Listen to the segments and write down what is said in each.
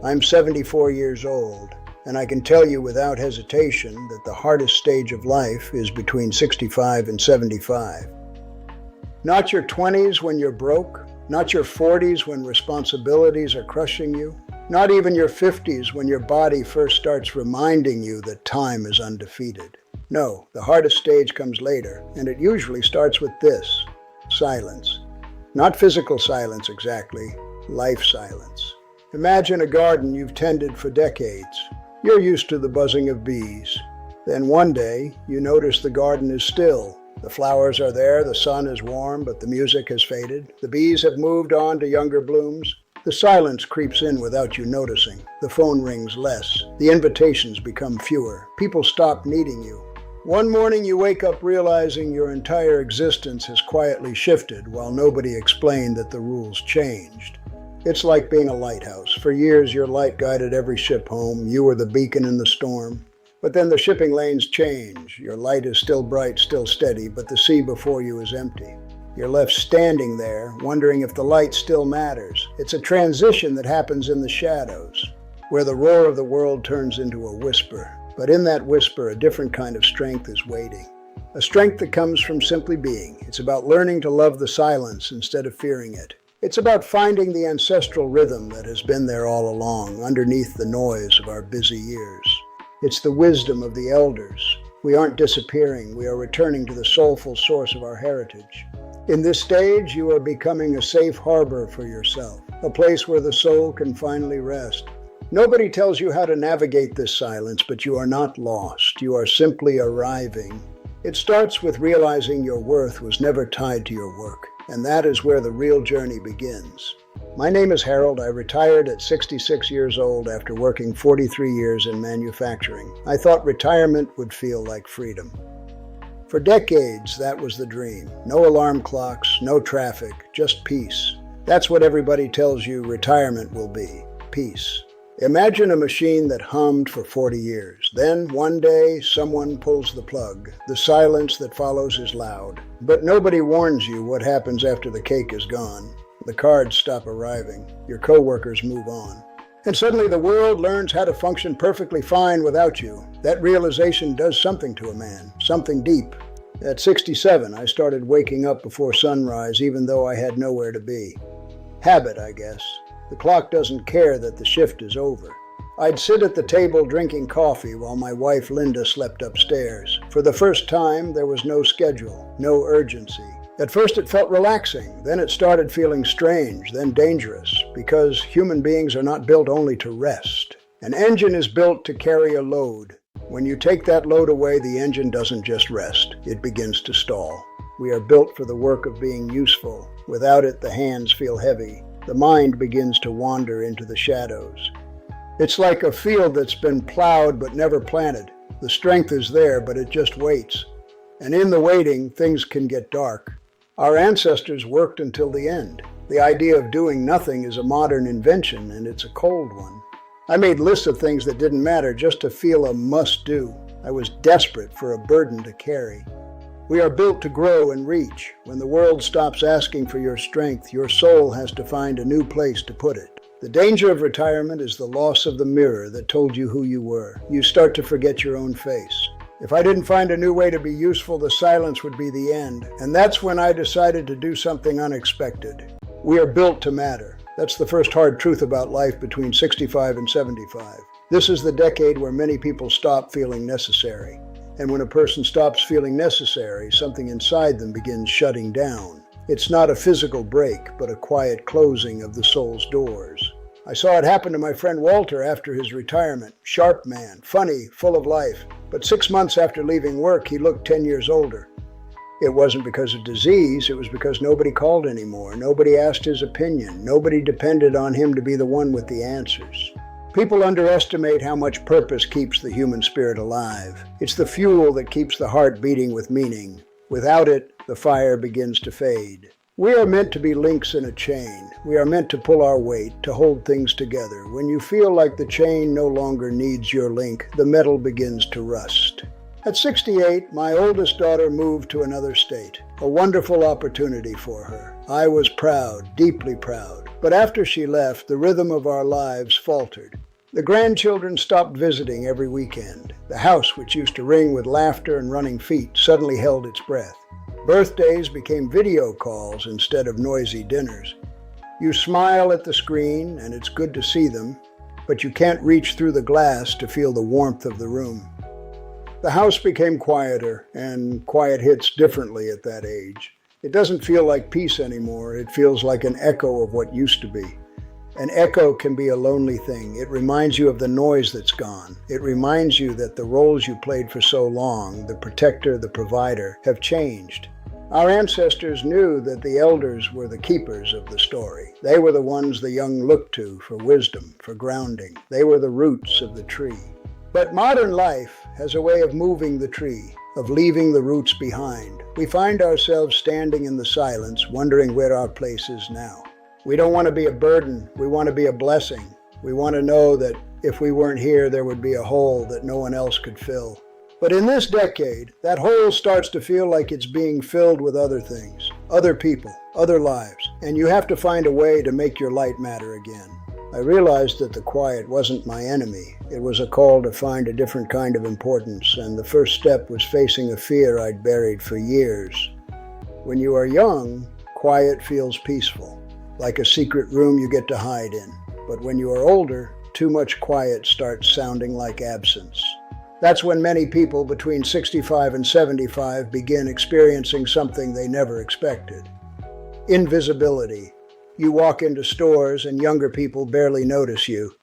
I'm 74 years old, and I can tell you without hesitation that the hardest stage of life is between 65 and 75. Not your 20s when you're broke, not your 40s when responsibilities are crushing you, not even your 50s when your body first starts reminding you that time is undefeated. No, the hardest stage comes later, and it usually starts with this: silence. Not physical silence exactly, life silence. Imagine a garden you've tended for decades. You're used to the buzzing of bees. Then one day, you notice the garden is still. The flowers are there, the sun is warm, but the music has faded. The bees have moved on to younger blooms. The silence creeps in without you noticing. The phone rings less. The invitations become fewer. People stop needing you. One morning you wake up realizing your entire existence has quietly shifted while nobody explained that the rules changed. It's like being a lighthouse. For years your light guided every ship home. You were the beacon in the storm. But then the shipping lanes change. Your light is still bright, still steady, but the sea before you is empty. You're left standing there, wondering if the light still matters. It's a transition that happens in the shadows, where the roar of the world turns into a whisper. But in that whisper, a different kind of strength is waiting. A strength that comes from simply being. It's about learning to love the silence instead of fearing it. It's about finding the ancestral rhythm that has been there all along, underneath the noise of our busy years. It's the wisdom of the elders. We aren't disappearing, we are returning to the soulful source of our heritage. In this stage, you are becoming a safe harbor for yourself, a place where the soul can finally rest. Nobody tells you how to navigate this silence, but you are not lost. You are simply arriving. It starts with realizing your worth was never tied to your work, and that is where the real journey begins. My name is Harold. I retired at 66 years old after working 43 years in manufacturing. I thought retirement would feel like freedom. For decades, that was the dream. No alarm clocks, no traffic, just peace. That's what everybody tells you retirement will be: peace. Imagine a machine that hummed for 40 years. Then, one day, someone pulls the plug. The silence that follows is loud. But nobody warns you what happens after the cake is gone. The cards stop arriving. Your coworkers move on. And suddenly the world learns how to function perfectly fine without you. That realization does something to a man, something deep. At 67, I started waking up before sunrise even though I had nowhere to be. Habit, I guess. The clock doesn't care that the shift is over. I'd sit at the table drinking coffee while my wife Linda slept upstairs. For the first time, there was no schedule, no urgency. At first it felt relaxing, then it started feeling strange, then dangerous, because human beings are not built only to rest. An engine is built to carry a load. When you take that load away, the engine doesn't just rest, it begins to stall. We are built for the work of being useful. Without it, the hands feel heavy. The mind begins to wander into the shadows. It's like a field that's been plowed but never planted. The strength is there, but it just waits. And in the waiting, things can get dark. Our ancestors worked until the end. The idea of doing nothing is a modern invention, and it's a cold one. I made lists of things that didn't matter just to feel a must-do. I was desperate for a burden to carry. We are built to grow and reach. When the world stops asking for your strength, your soul has to find a new place to put it. The danger of retirement is the loss of the mirror that told you who you were. You start to forget your own face. If I didn't find a new way to be useful, the silence would be the end. And that's when I decided to do something unexpected. We are built to matter. That's the first hard truth about life between 65 and 75. This is the decade where many people stop feeling necessary. And when a person stops feeling necessary, something inside them begins shutting down. It's not a physical break, but a quiet closing of the soul's doors. I saw it happen to my friend Walter after his retirement. Sharp man, funny, full of life. But 6 months after leaving work, he looked 10 years older. It wasn't because of disease, it was because nobody called anymore. Nobody asked his opinion. Nobody depended on him to be the one with the answers. People underestimate how much purpose keeps the human spirit alive. It's the fuel that keeps the heart beating with meaning. Without it, the fire begins to fade. We are meant to be links in a chain. We are meant to pull our weight, to hold things together. When you feel like the chain no longer needs your link, the metal begins to rust. At 68, my oldest daughter moved to another state. A wonderful opportunity for her. I was proud, deeply proud. But after she left, the rhythm of our lives faltered. The grandchildren stopped visiting every weekend. The house, which used to ring with laughter and running feet, suddenly held its breath. Birthdays became video calls instead of noisy dinners. You smile at the screen, and it's good to see them, but you can't reach through the glass to feel the warmth of the room. The house became quieter, and quiet hits differently at that age. It doesn't feel like peace anymore. It feels like an echo of what used to be. An echo can be a lonely thing. It reminds you of the noise that's gone. It reminds you that the roles you played for so long, the protector, the provider, have changed. Our ancestors knew that the elders were the keepers of the story. They were the ones the young looked to for wisdom, for grounding. They were the roots of the tree. But modern life has a way of moving the tree, of leaving the roots behind. We find ourselves standing in the silence, wondering where our place is now. We don't want to be a burden. We want to be a blessing. We want to know that if we weren't here, there would be a hole that no one else could fill. But in this decade, that hole starts to feel like it's being filled with other things, other people, other lives, and you have to find a way to make your light matter again. I realized that the quiet wasn't my enemy. It was a call to find a different kind of importance, and the first step was facing a fear I'd buried for years. When you are young, quiet feels peaceful, like a secret room you get to hide in. But when you are older, too much quiet starts sounding like absence. That's when many people between 65 and 75 begin experiencing something they never expected. Invisibility. You walk into stores and younger people barely notice you.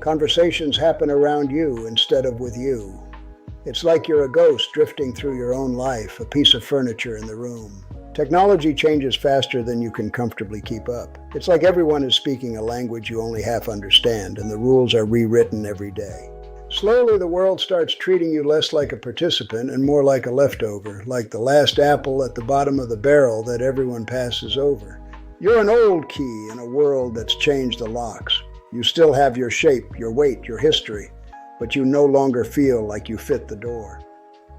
Conversations happen around you instead of with you. It's like you're a ghost drifting through your own life, a piece of furniture in the room. Technology changes faster than you can comfortably keep up. It's like everyone is speaking a language you only half understand, and the rules are rewritten every day. Slowly, the world starts treating you less like a participant and more like a leftover, like the last apple at the bottom of the barrel that everyone passes over. You're an old key in a world that's changed the locks. You still have your shape, your weight, your history, but you no longer feel like you fit the door.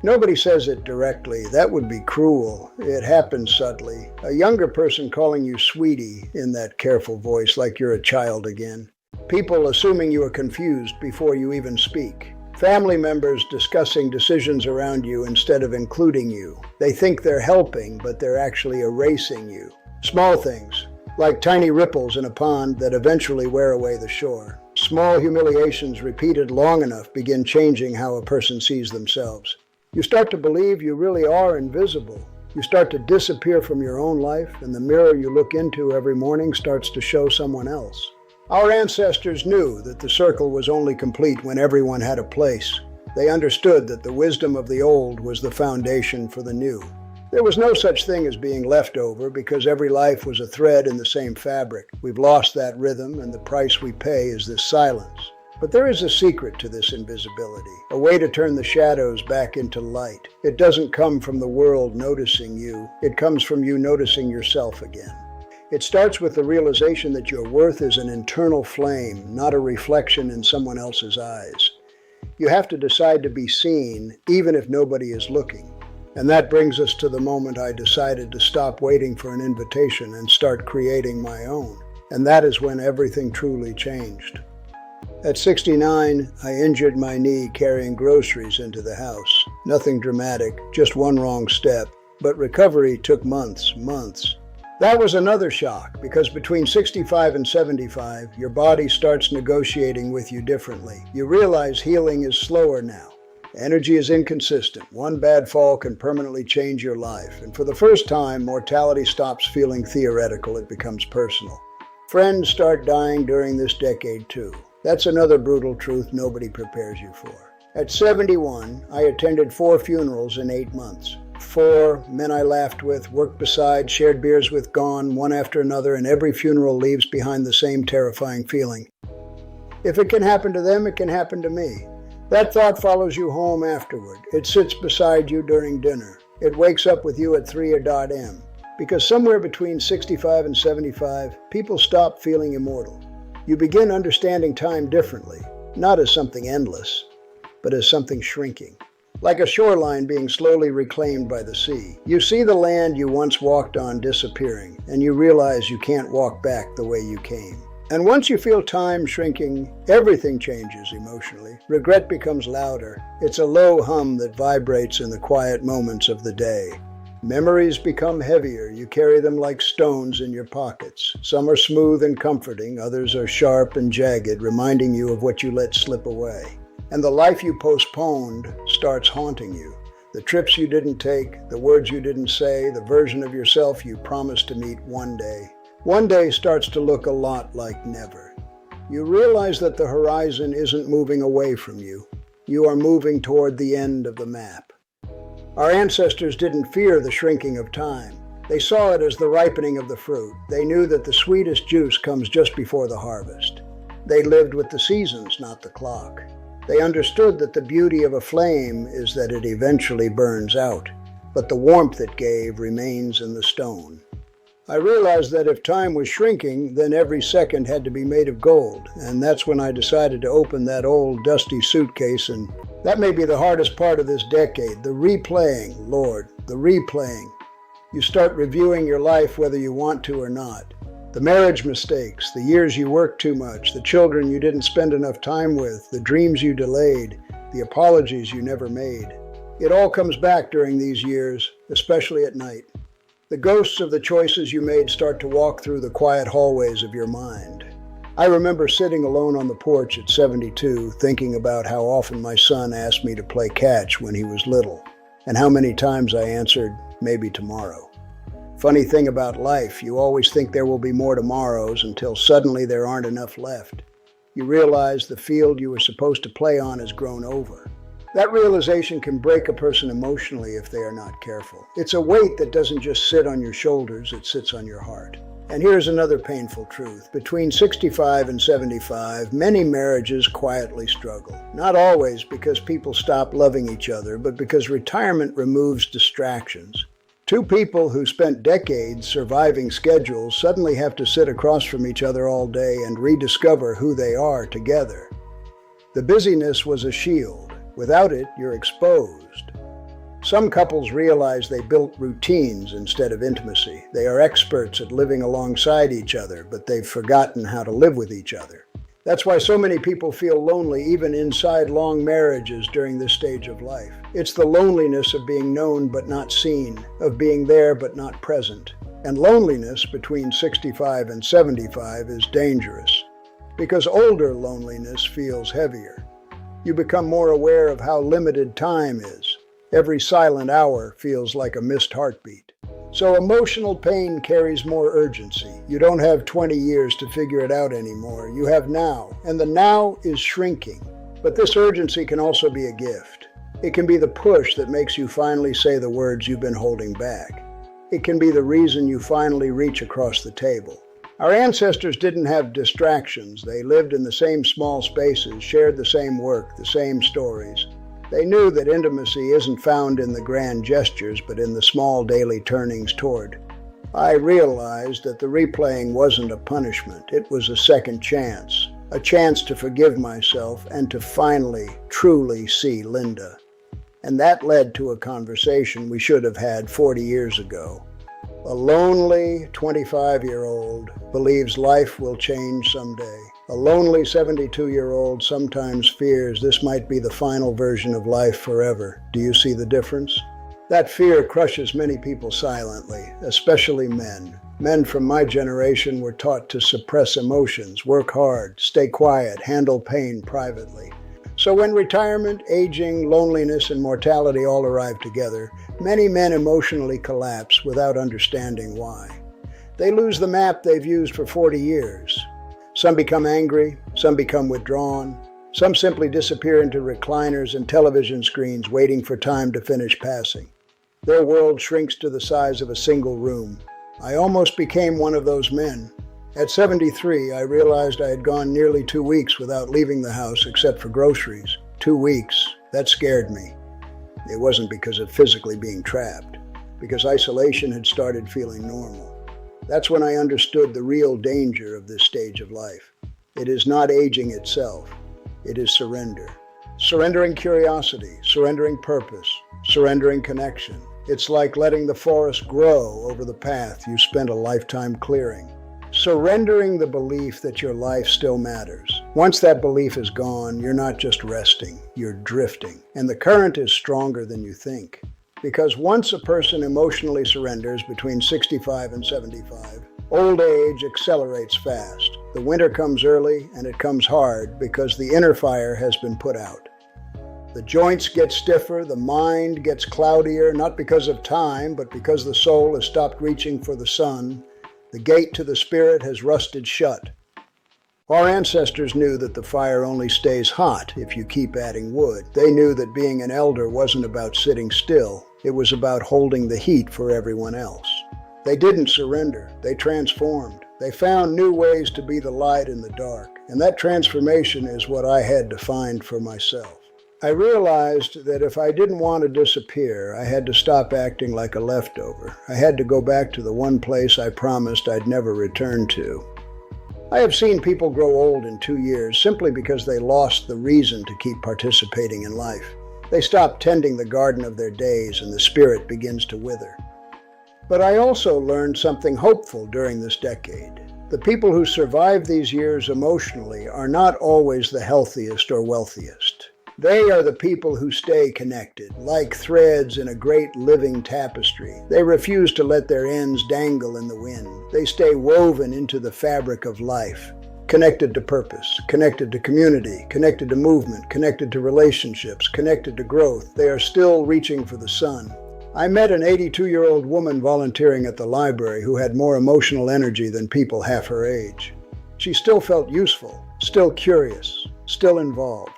Nobody says it directly. That would be cruel. It happens subtly. A younger person calling you sweetie in that careful voice like you're a child again. People assuming you are confused before you even speak. Family members discussing decisions around you instead of including you. They think they're helping, but they're actually erasing you. Small things, like tiny ripples in a pond that eventually wear away the shore. Small humiliations repeated long enough begin changing how a person sees themselves. You start to believe you really are invisible. You start to disappear from your own life, and the mirror you look into every morning starts to show someone else. Our ancestors knew that the circle was only complete when everyone had a place. They understood that the wisdom of the old was the foundation for the new. There was no such thing as being leftover because every life was a thread in the same fabric. We've lost that rhythm, and the price we pay is this silence. But there is a secret to this invisibility, a way to turn the shadows back into light. It doesn't come from the world noticing you. It comes from you noticing yourself again. It starts with the realization that your worth is an internal flame, not a reflection in someone else's eyes. You have to decide to be seen, even if nobody is looking. And that brings us to the moment I decided to stop waiting for an invitation and start creating my own. And that is when everything truly changed. At 69, I injured my knee carrying groceries into the house. Nothing dramatic, just one wrong step. But recovery took months. That was another shock, because between 65 and 75, your body starts negotiating with you differently. You realize healing is slower now. Energy is inconsistent. One bad fall can permanently change your life. And for the first time, mortality stops feeling theoretical. It becomes personal. Friends start dying during this decade too. That's another brutal truth nobody prepares you for. At 71, I attended 4 funerals in 8 months. 4 men I laughed with, worked beside, shared beers with, gone, one after another, and every funeral leaves behind the same terrifying feeling. If it can happen to them, it can happen to me. That thought follows you home afterward. It sits beside you during dinner. It wakes up with you at 3:00 a.m. Because somewhere between 65 and 75, people stop feeling immortal. You begin understanding time differently, not as something endless, but as something shrinking. like a shoreline being slowly reclaimed by the sea. You see the land you once walked on disappearing, and you realize you can't walk back the way you came. And once you feel time shrinking, everything changes emotionally. Regret becomes louder. It's a low hum that vibrates in the quiet moments of the day. Memories become heavier. You carry them like stones in your pockets. Some are smooth and comforting, others are sharp and jagged, reminding you of what you let slip away. And the life you postponed starts haunting you. The trips you didn't take, the words you didn't say, the version of yourself you promised to meet one day. One day starts to look a lot like never. You realize that the horizon isn't moving away from you. You are moving toward the end of the map. Our ancestors didn't fear the shrinking of time. They saw it as the ripening of the fruit. They knew that the sweetest juice comes just before the harvest. They lived with the seasons, not the clock. They understood that the beauty of a flame is that it eventually burns out, but the warmth it gave remains in the stone. I realized that if time was shrinking, then every second had to be made of gold, and that's when I decided to open that old dusty suitcase, and that may be the hardest part of this decade, the replaying, Lord, the replaying. You start reviewing your life whether you want to or not. The marriage mistakes, the years you worked too much, the children you didn't spend enough time with, the dreams you delayed, the apologies you never made. It all comes back during these years, especially at night. The ghosts of the choices you made start to walk through the quiet hallways of your mind. I remember sitting alone on the porch at 72, thinking about how often my son asked me to play catch when he was little, and how many times I answered, maybe tomorrow. Funny thing about life, you always think there will be more tomorrows until suddenly there aren't enough left. You realize the field you were supposed to play on has grown over. That realization can break a person emotionally if they are not careful. It's a weight that doesn't just sit on your shoulders, it sits on your heart. And here's another painful truth. Between 65 and 75, many marriages quietly struggle. Not always because people stop loving each other, but because retirement removes distractions. Two people who spent decades surviving schedules suddenly have to sit across from each other all day and rediscover who they are together. The busyness was a shield. Without it, you're exposed. Some couples realize they built routines instead of intimacy. They are experts at living alongside each other, but they've forgotten how to live with each other. That's why so many people feel lonely even inside long marriages during this stage of life. It's the loneliness of being known but not seen, of being there but not present. And loneliness between 65 and 75 is dangerous, because older loneliness feels heavier. You become more aware of how limited time is. Every silent hour feels like a missed heartbeat. So emotional pain carries more urgency. You don't have 20 years to figure it out anymore. You have now, and the now is shrinking. But this urgency can also be a gift. It can be the push that makes you finally say the words you've been holding back. It can be the reason you finally reach across the table. Our ancestors didn't have distractions. They lived in the same small spaces, shared the same work, the same stories. They knew that intimacy isn't found in the grand gestures, but in the small daily turnings toward. I realized that the replaying wasn't a punishment. It was a second chance, a chance to forgive myself and to finally, truly see Linda. And that led to a conversation we should have had 40 years ago. A lonely 25-year-old believes life will change someday. A lonely 72-year-old sometimes fears this might be the final version of life forever. Do you see the difference? That fear crushes many people silently, especially men. Men from my generation were taught to suppress emotions, work hard, stay quiet, handle pain privately. So when retirement, aging, loneliness, and mortality all arrive together, many men emotionally collapse without understanding why. They lose the map they've used for 40 years. Some become angry, some become withdrawn, some simply disappear into recliners and television screens waiting for time to finish passing. Their world shrinks to the size of a single room. I almost became one of those men. At 73, I realized I had gone nearly 2 weeks without leaving the house except for groceries. 2 weeks. That scared me. It wasn't because of physically being trapped, because isolation had started feeling normal. That's when I understood the real danger of this stage of life. It is not aging itself. It is surrender. Surrendering curiosity, surrendering purpose, surrendering connection. It's like letting the forest grow over the path you spent a lifetime clearing. Surrendering the belief that your life still matters. Once that belief is gone, you're not just resting, you're drifting. And the current is stronger than you think. Because once a person emotionally surrenders between 65 and 75, old age accelerates fast. The winter comes early and it comes hard because the inner fire has been put out. The joints get stiffer, the mind gets cloudier, not because of time, but because the soul has stopped reaching for the sun. The gate to the spirit has rusted shut. Our ancestors knew that the fire only stays hot if you keep adding wood. They knew that being an elder wasn't about sitting still. It was about holding the heat for everyone else. They didn't surrender. They transformed. They found new ways to be the light in the dark. And that transformation is what I had to find for myself. I realized that if I didn't want to disappear, I had to stop acting like a leftover. I had to go back to the one place I promised I'd never return to. I have seen people grow old in 2 years simply because they lost the reason to keep participating in life. They stop tending the garden of their days and the spirit begins to wither. But I also learned something hopeful during this decade. The people who survive these years emotionally are not always the healthiest or wealthiest. They are the people who stay connected, like threads in a great living tapestry. They refuse to let their ends dangle in the wind. They stay woven into the fabric of life, connected to purpose, connected to community, connected to movement, connected to relationships, connected to growth. They are still reaching for the sun. I met an 82-year-old woman volunteering at the library who had more emotional energy than people half her age. She still felt useful, still curious, still involved.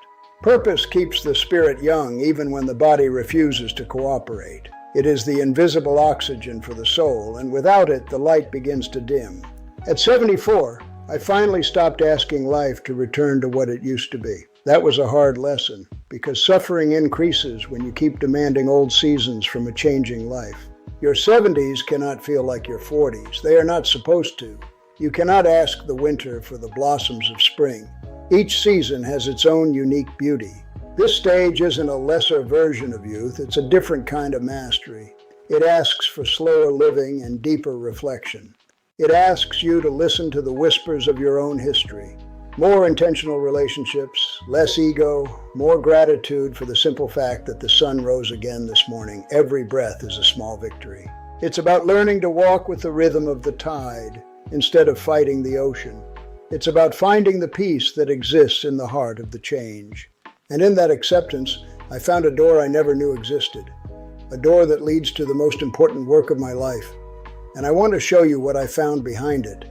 Purpose keeps the spirit young even when the body refuses to cooperate. It is the invisible oxygen for the soul, and without it, the light begins to dim. At 74, I finally stopped asking life to return to what it used to be. That was a hard lesson, because suffering increases when you keep demanding old seasons from a changing life. Your 70s cannot feel like your 40s. They are not supposed to. You cannot ask the winter for the blossoms of spring. Each season has its own unique beauty. This stage isn't a lesser version of youth, it's a different kind of mastery. It asks for slower living and deeper reflection. It asks you to listen to the whispers of your own history. More intentional relationships, less ego, more gratitude for the simple fact that the sun rose again this morning. Every breath is a small victory. It's about learning to walk with the rhythm of the tide instead of fighting the ocean. It's about finding the peace that exists in the heart of the change. And in that acceptance, I found a door I never knew existed. A door that leads to the most important work of my life. And I want to show you what I found behind it.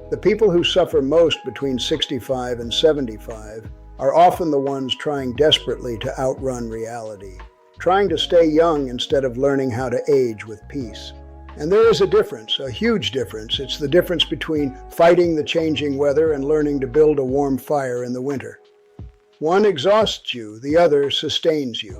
The people who suffer most between 65 and 75 are often the ones trying desperately to outrun reality, trying to stay young instead of learning how to age with peace. And there is a difference, a huge difference. It's the difference between fighting the changing weather and learning to build a warm fire in the winter. One exhausts you, the other sustains you.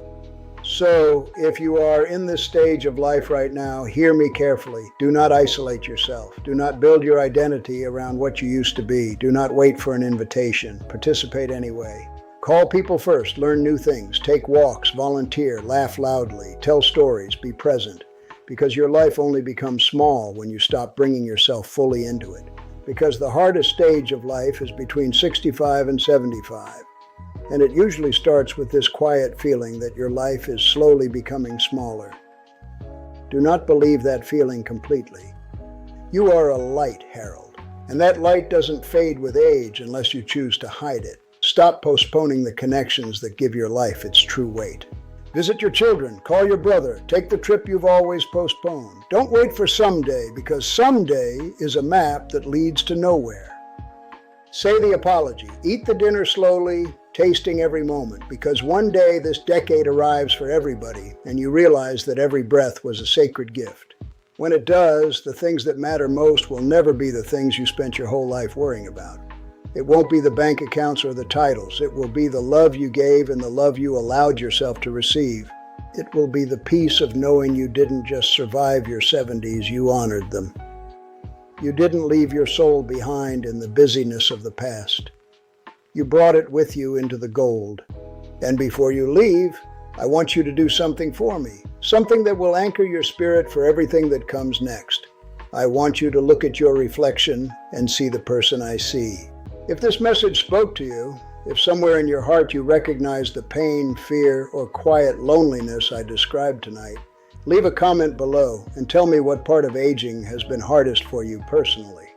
So, if you are in this stage of life right now, hear me carefully. Do not isolate yourself. Do not build your identity around what you used to be. Do not wait for an invitation. Participate anyway. Call people first. Learn new things. Take walks. Volunteer. Laugh loudly. Tell stories. Be present. Because your life only becomes small when you stop bringing yourself fully into it. Because the hardest stage of life is between 65 and 75. And it usually starts with this quiet feeling that your life is slowly becoming smaller. Do not believe that feeling completely. You are a light, Harold, and that light doesn't fade with age unless you choose to hide it. Stop postponing the connections that give your life its true weight. Visit your children, call your brother, take the trip you've always postponed. Don't wait for someday, because someday is a map that leads to nowhere. Say the apology. Eat the dinner slowly, tasting every moment, because one day this decade arrives for everybody, and you realize that every breath was a sacred gift. When it does, the things that matter most will never be the things you spent your whole life worrying about. It won't be the bank accounts or the titles. It will be the love you gave and the love you allowed yourself to receive. It will be the peace of knowing you didn't just survive your 70s, you honored them. You didn't leave your soul behind in the busyness of the past. You brought it with you into the gold. And before you leave, I want you to do something for me, something that will anchor your spirit for everything that comes next. I want you to look at your reflection and see the person I see. If this message spoke to you, if somewhere in your heart you recognize the pain, fear, or quiet loneliness I described tonight, leave a comment below and tell me what part of aging has been hardest for you personally.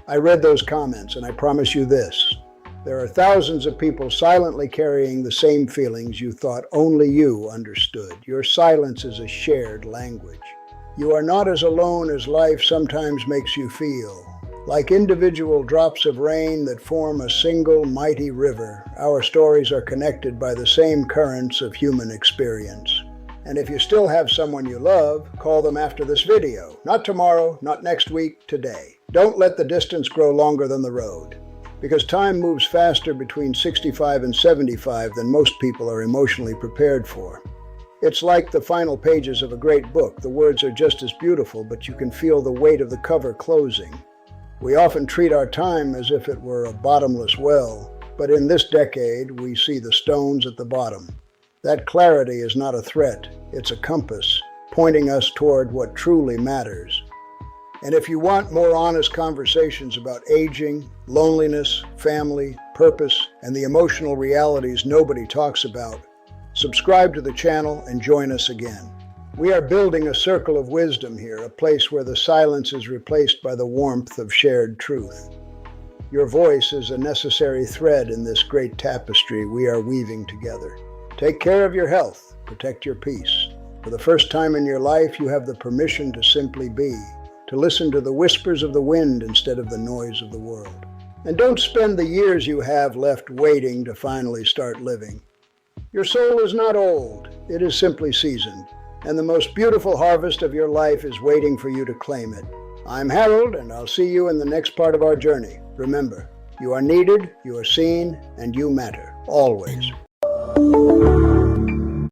I read those comments, and I promise you this: there are thousands of people silently carrying the same feelings you thought only you understood. Your silence is a shared language. You are not as alone as life sometimes makes you feel. Like individual drops of rain that form a single mighty river, our stories are connected by the same currents of human experience. And if you still have someone you love, call them after this video. Not tomorrow, not next week, today. Don't let the distance grow longer than the road, because time moves faster between 65 and 75 than most people are emotionally prepared for. It's like the final pages of a great book. The words are just as beautiful, but you can feel the weight of the cover closing. We often treat our time as if it were a bottomless well, but in this decade, we see the stones at the bottom. That clarity is not a threat, it's a compass, pointing us toward what truly matters. And if you want more honest conversations about aging, loneliness, family, purpose, and the emotional realities nobody talks about, subscribe to the channel and join us again. We are building a circle of wisdom here, a place where the silence is replaced by the warmth of shared truth. Your voice is a necessary thread in this great tapestry we are weaving together. Take care of your health, protect your peace. For the first time in your life, you have the permission to simply be, to listen to the whispers of the wind instead of the noise of the world. And don't spend the years you have left waiting to finally start living. Your soul is not old, it is simply seasoned, and the most beautiful harvest of your life is waiting for you to claim it. I'm Harold, and I'll see you in the next part of our journey. Remember, you are needed, you are seen, and you matter, always.